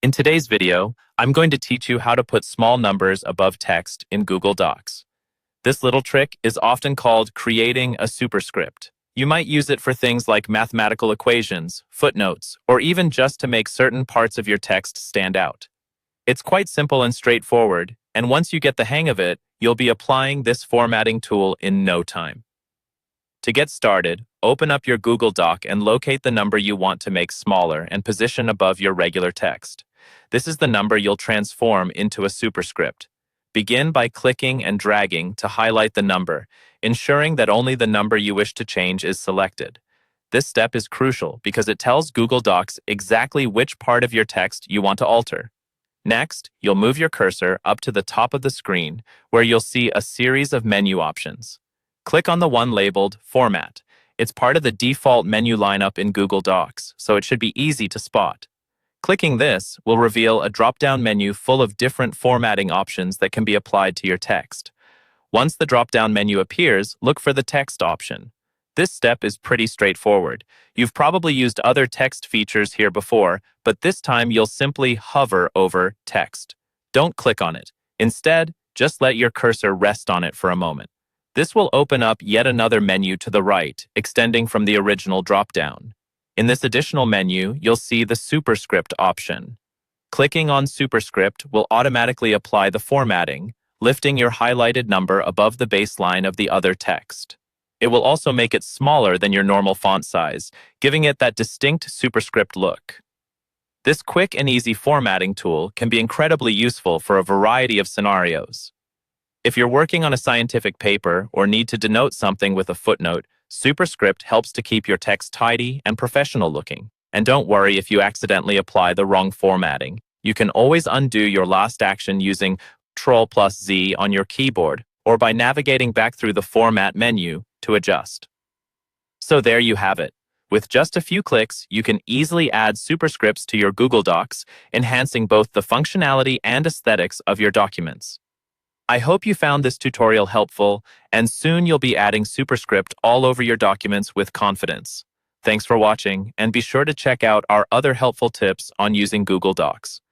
In today's video, I'm going to teach you how to put small numbers above text in Google Docs. This little trick is often called creating a superscript. You might use it for things like mathematical equations, footnotes, or even just to make certain parts of your text stand out. It's quite simple and straightforward, and once you get the hang of it, you'll be applying this formatting tool in no time. To get started, open up your Google Doc and locate the number you want to make smaller and position above your regular text. This is the number you'll transform into a superscript. Begin by clicking and dragging to highlight the number, ensuring that only the number you wish to change is selected. This step is crucial because it tells Google Docs exactly which part of your text you want to alter. Next, you'll move your cursor up to the top of the screen, where you'll see a series of menu options. Click on the one labeled Format. It's part of the default menu lineup in Google Docs, so it should be easy to spot. Clicking this will reveal a drop-down menu full of different formatting options that can be applied to your text. Once the drop-down menu appears, look for the Text option. This step is pretty straightforward. You've probably used other text features here before, but this time you'll simply hover over Text. Don't click on it. Instead, just let your cursor rest on it for a moment. This will open up yet another menu to the right, extending from the original drop-down. In this additional menu, you'll see the Superscript option. Clicking on Superscript will automatically apply the formatting, lifting your highlighted number above the baseline of the other text. It will also make it smaller than your normal font size, giving it that distinct superscript look. This quick and easy formatting tool can be incredibly useful for a variety of scenarios. If you're working on a scientific paper or need to denote something with a footnote, Superscript helps to keep your text tidy and professional looking. And don't worry if you accidentally apply the wrong formatting. You can always undo your last action using Ctrl+Z on your keyboard or by navigating back through the Format menu to adjust. So there you have it. With just a few clicks, you can easily add superscripts to your Google Docs, enhancing both the functionality and aesthetics of your documents. I hope you found this tutorial helpful, and soon you'll be adding superscript all over your documents with confidence. Thanks for watching, and be sure to check out our other helpful tips on using Google Docs.